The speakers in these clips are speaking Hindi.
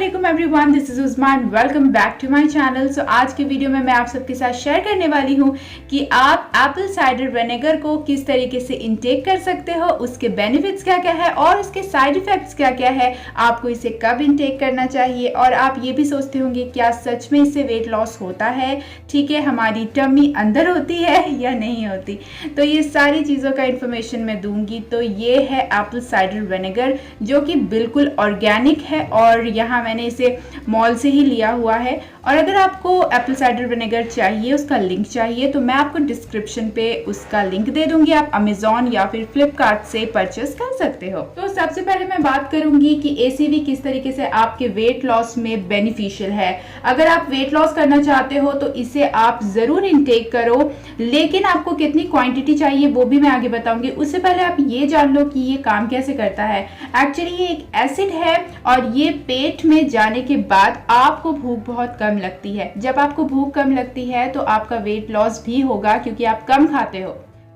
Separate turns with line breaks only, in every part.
अस्सलामुअलैकुम everyone, this is Uzma and welcome back to my channel. So आज की वीडियो में मैं आप सबके साथ शेयर करने वाली हूँ कि आप एप्पल साइडर विनेगर को किस तरीके से इनटेक कर सकते हो, उसके बेनिफिट्स क्या क्या है और उसके साइड इफेक्ट्स क्या क्या है, आपको इसे कब इनटेक करना चाहिए। और आप ये भी सोचते होंगे क्या सच में इससे वेट लॉस होता है, ठीक है, हमारी टमी अंदर होती है या नहीं होती। तो ये सारी चीज़ों का इन्फॉर्मेशन मैं दूंगी। तो ये है एप्पल साइडर विनेगर जो कि बिल्कुल ऑर्गेनिक है और यहाँ मैंने इसे मॉल से ही लिया हुआ है। और अगर आपको एप्पल साइडर विनेगर चाहिए, उसका लिंक चाहिए, तो मैं आपको डिस्क्रिप्शन पे उसका लिंक दे दूंगी। आप अमेजॉन या फिर फ्लिपकार्ट से परचेस कर सकते हो। तो सबसे पहले मैं बात करूंगी कि एसीवी किस तरीके से आपके वेट लॉस में बेनिफिशियल है। अगर आप वेट लॉस करना चाहते हो तो इसे आप जरूर इनटेक करो, लेकिन आपको कितनी क्वांटिटी चाहिए वो भी मैं आगे बताऊंगी। उससे पहले आप ये जान लो कि ये काम कैसे करता है। एक्चुअली ये एक एसिड है और ये पेट में जाने के बाद आपको भूख बहुत कम लगती है। जब आपको भूख कम लगती है तो आपका वेट लॉस भी होगा क्योंकि आप कम खाते हो।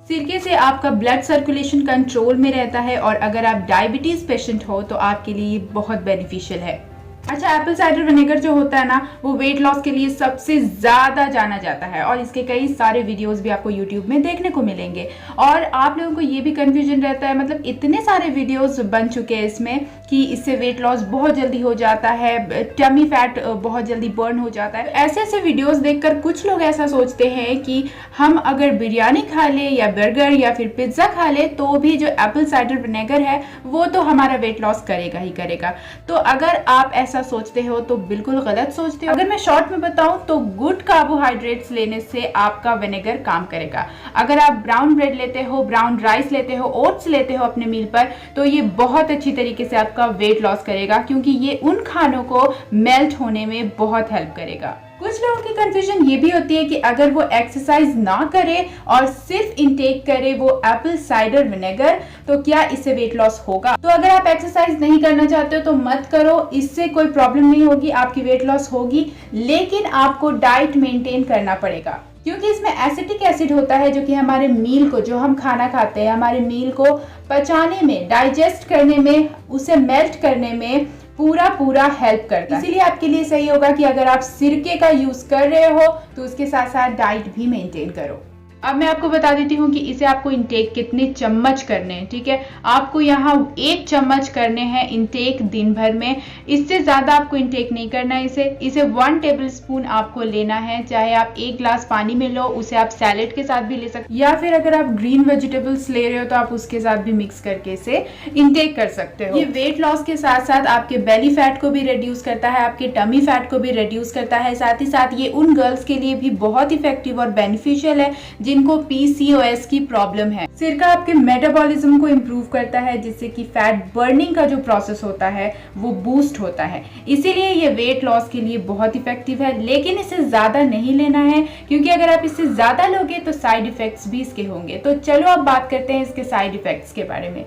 सिरके से आपका ब्लड सर्कुलेशन कंट्रोल में रहता है और अगर आप डायबिटीज पेशेंट हो तो आपके लिए ये बहुत बेनिफिशियल है। अच्छा, एप्पल साइडर विनेगर जो होता है ना, वो वेट लॉस के लिए सबसे ज़्यादा जाना जाता है और इसके कई सारे वीडियोस भी आपको यूट्यूब में देखने को मिलेंगे। और आप लोगों को ये भी कंफ्यूजन रहता है, मतलब इतने सारे वीडियोस बन चुके हैं इसमें कि इससे वेट लॉस बहुत जल्दी हो जाता है, टमी फैट बहुत जल्दी बर्न हो जाता है। ऐसे ऐसे वीडियोस देखकर कुछ लोग ऐसा सोचते हैं कि हम अगर बिरयानी खा ले या बर्गर या फिर पिज्ज़ा खा ले तो भी जो एप्पल साइडर विनेगर है वो तो हमारा वेट लॉस करेगा ही करेगा। तो अगर आप ऐसा सोचते हो तो बिल्कुल गलत सोचते हो। अगर मैं शॉर्ट में बताऊं तो गुड कार्बोहाइड्रेट्स लेने से आपका विनेगर काम करेगा। अगर आप ब्राउन ब्रेड लेते हो, ब्राउन राइस लेते हो, ओट्स लेते हो अपने मील पर, तो ये बहुत अच्छी तरीके से आपका वेट लॉस करेगा क्योंकि ये उन खानों को मेल्ट होने में बहुत हेल्प करेगा। कुछ लोगों की कंफ्यूजन ये भी होती है कि अगर वो एक्सरसाइज ना करे और सिर्फ इनटेक करे वो एप्पल साइडर विनेगर तो क्या इससे वेट लॉस होगा। तो अगर आप एक्सरसाइज नहीं करना चाहते हो तो मत करो, इससे कोई प्रॉब्लम नहीं होगी, आपकी वेट लॉस होगी, लेकिन आपको डाइट मेंटेन करना पड़ेगा क्योंकि इसमें एसिटिक एसिड होता है जो कि हमारे मील को, जो हम खाना खाते हैं, हमारे मील को पचाने में, डाइजेस्ट करने में, उसे मेल्ट करने में पूरा हेल्प करता है। इसीलिए आपके लिए सही होगा कि अगर आप सिरके का यूज कर रहे हो तो उसके साथ साथ डाइट भी मेंटेन करो। अब मैं आपको बता देती हूँ कि इसे आपको इनटेक कितने चम्मच करने हैं। ठीक है, आपको यहाँ 1 चम्मच करने हैं इनटेक दिन भर में, इससे ज्यादा आपको इनटेक नहीं करना है। इसे 1 टेबल स्पून आपको लेना है। चाहे आप 1 ग्लास पानी में लो, उसे आप सैलेड के साथ भी ले सकते, या फिर अगर आप ग्रीन वेजिटेबल्स ले रहे हो तो आप उसके साथ भी मिक्स करके इसे इनटेक कर सकते हो। ये वेट लॉस के साथ साथ आपके बेली फैट को भी रिड्यूस करता है, आपके टमी फैट को भी रिड्यूस करता है। साथ ही साथ ये उन गर्ल्स के लिए भी बहुत इफेक्टिव और बेनिफिशियल है जिनको PCOS की प्रॉब्लम है। सिरका आपके मेटाबॉलिज्म को इम्प्रूव करता है जिससे कि फैट बर्निंग का जो प्रोसेस होता है वो बूस्ट होता है। इसीलिए ये वेट लॉस के लिए बहुत इफेक्टिव है, लेकिन इसे ज्यादा नहीं लेना है क्योंकि अगर आप इससे ज्यादा लोगे तो साइड इफेक्ट्स भी इसके होंगे। तो चलो अब बात करते हैं इसके साइड इफेक्ट्स के बारे में।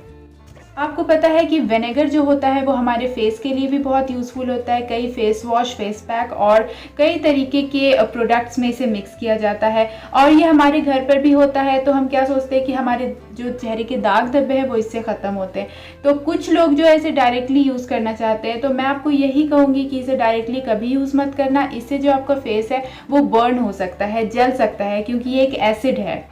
आपको पता है कि विनेगर जो होता है वो हमारे फेस के लिए भी बहुत यूज़फुल होता है। कई फेस वॉश, फेस पैक और कई तरीके के प्रोडक्ट्स में इसे मिक्स किया जाता है और ये हमारे घर पर भी होता है। तो हम क्या सोचते हैं कि हमारे जो चेहरे के दाग धब्बे हैं वो इससे ख़त्म होते हैं। तो कुछ लोग जो है इसे डायरेक्टली यूज़ करना चाहते हैं, तो मैं आपको यही कहूँगी कि इसे डायरेक्टली कभी यूज़ मत करना। इससे जो आपका फेस है वो बर्न हो सकता है, जल सकता है क्योंकि ये एक एसिड है।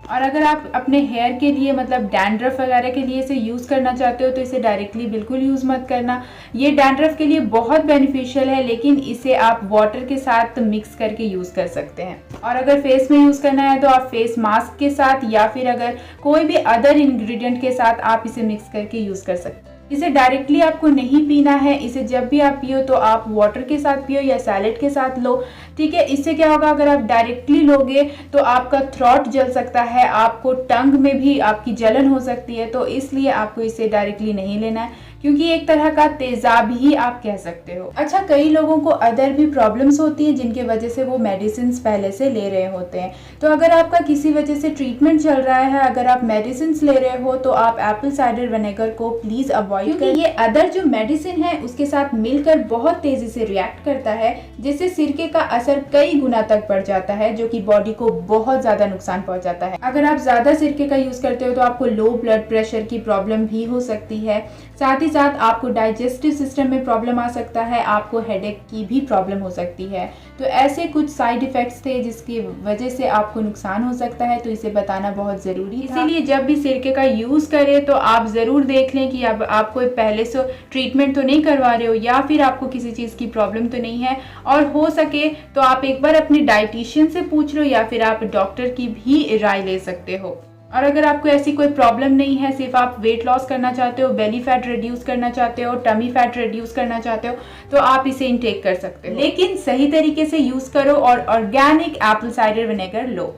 और अगर आप अपने हेयर के लिए, मतलब डैंड्रफ वगैरह के लिए इसे यूज़ करना चाहते हो तो इसे डायरेक्टली बिल्कुल यूज़ मत करना। ये डैंड्रफ के लिए बहुत बेनिफिशियल है, लेकिन इसे आप वाटर के साथ मिक्स करके यूज़ कर सकते हैं। और अगर फेस में यूज़ करना है तो आप फेस मास्क के साथ या फिर अगर कोई भी अदर इंग्रेडिएंट के साथ आप इसे मिक्स करके यूज़ कर सकते हैं। इसे डायरेक्टली आपको नहीं पीना है, इसे जब भी आप पियो तो आप वाटर के साथ पियो या सैलेड के साथ लो। ठीक है, इससे क्या होगा, अगर आप डायरेक्टली लोगे तो आपका थ्रोट जल सकता है, आपको टंग में भी आपकी जलन हो सकती है। तो इसलिए आपको इसे डायरेक्टली नहीं लेना है क्योंकि एक तरह का तेजाब ही आप कह सकते हो। अच्छा, कई लोगों को अदर भी प्रॉब्लम्स होती हैं जिनके वजह से वो मेडिसिन पहले से ले रहे होते हैं। तो अगर आपका किसी वजह से ट्रीटमेंट चल रहा है, अगर आप मेडिसिन ले रहे हो तो आप एप्पल साइडर विनेगर को प्लीज अवॉइड करें। ये अदर जो मेडिसिन है उसके साथ मिलकर बहुत तेजी से रिएक्ट करता है जिससे सिरके का असर कई गुना तक बढ़ जाता है जो कि बॉडी को बहुत ज्यादा नुकसान पहुंचाता है। अगर आप ज्यादा सिरके का यूज करते हो तो आपको लो ब्लड प्रेशर की प्रॉब्लम भी हो सकती है। साथ ही साथ आपको डाइजेस्टिव सिस्टम में प्रॉब्लम आ सकता है, आपको हेडेक की भी प्रॉब्लम हो सकती है। तो ऐसे कुछ साइड इफ़ेक्ट्स थे जिसकी वजह से आपको नुकसान हो सकता है, तो इसे बताना बहुत ज़रूरी था। इसीलिए जब भी सिरके का यूज़ करें तो आप ज़रूर देख लें कि अब आप कोई पहले से ट्रीटमेंट तो नहीं करवा रहे हो या फिर आपको किसी चीज़ की प्रॉब्लम तो नहीं है, और हो सके तो आप एक बार अपने डाइटिशियन से पूछ लो या फिर आप डॉक्टर की भी राय ले सकते हो। और अगर आपको ऐसी कोई प्रॉब्लम नहीं है, सिर्फ आप वेट लॉस करना चाहते हो, बेली फैट रिड्यूस करना चाहते हो, टमी फैट रिड्यूस करना चाहते हो, तो आप इसे इनटेक कर सकते हो, लेकिन सही तरीके से यूज़ करो और ऑर्गेनिक एप्पल साइडर विनेगर लो।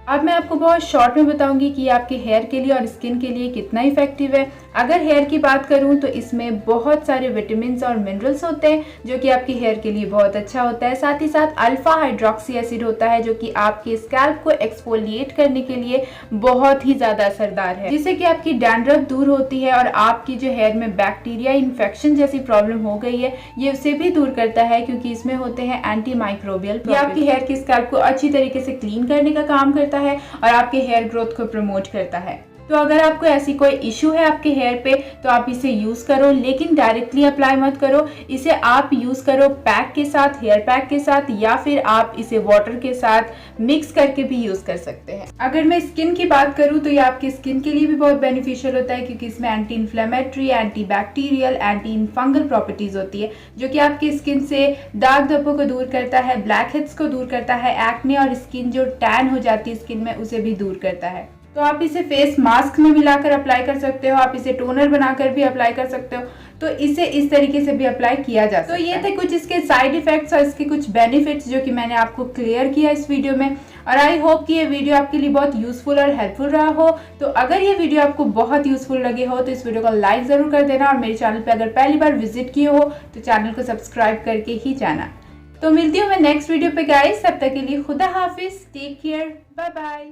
अब मैं आपको बहुत शॉर्ट में बताऊंगी कि आपके हेयर के लिए और स्किन के लिए कितना इफेक्टिव है। अगर हेयर की बात करूं तो इसमें बहुत सारे विटामिन्स और मिनरल्स होते हैं जो कि आपके हेयर के लिए बहुत अच्छा होता है। साथ ही साथ अल्फा हाइड्रोक्सी एसिड होता है जो कि आपके स्कैल्प को एक्सफोलिएट करने के लिए बहुत ही ज़्यादा असरदार है, जिससे कि आपकी डैंड्रफ दूर होती है और आपकी जो हेयर में बैक्टीरिया इन्फेक्शन जैसी प्रॉब्लम हो गई है ये उसे भी दूर करता है, क्योंकि इसमें होते हैं एंटी माइक्रोबियल। ये आपकी हेयर के स्कैल्प को अच्छी तरीके से क्लीन करने का काम करता है और आपके हेयर ग्रोथ को प्रमोट करता है। तो अगर आपको ऐसी कोई इशू है आपके हेयर पे तो आप इसे यूज़ करो, लेकिन डायरेक्टली अप्लाई मत करो। इसे आप यूज़ करो पैक के साथ, हेयर पैक के साथ, या फिर आप इसे वाटर के साथ मिक्स करके भी यूज़ कर सकते हैं। अगर मैं स्किन की बात करूँ तो ये आपकी स्किन के लिए भी बहुत बेनिफिशियल होता है, क्योंकि इसमें anti inflammatory, anti bacterial, anti fungal properties होती है जो कि आपकी स्किन से दाग धब्बों को दूर करता है, ब्लैक हेड्स को दूर करता है, एक्ने और स्किन जो टैन हो जाती है स्किन में उसे भी दूर करता है। तो आप इसे फेस मास्क में मिलाकर अप्लाई कर सकते हो, आप इसे टोनर बनाकर भी अप्लाई कर सकते हो, तो इसे इस तरीके से भी अप्लाई किया जा सकता है। तो ये थे कुछ इसके साइड इफेक्ट्स और इसके कुछ बेनिफिट्स जो कि मैंने आपको क्लियर किया इस वीडियो में, और आई होप कि ये वीडियो आपके लिए बहुत यूजफुल और हेल्पफुल रहा हो। तो अगर ये वीडियो आपको बहुत यूजफुल लगे हो तो इस वीडियो को लाइक ज़रूर कर देना, और मेरे चैनल पर अगर पहली बार विजिट किए हो तो चैनल को सब्सक्राइब करके ही जाना। तो मिलती हूँ मैं नेक्स्ट वीडियो पे गाइस, तब तक के लिए खुदा हाफिज, टेक केयर, बाय बाय।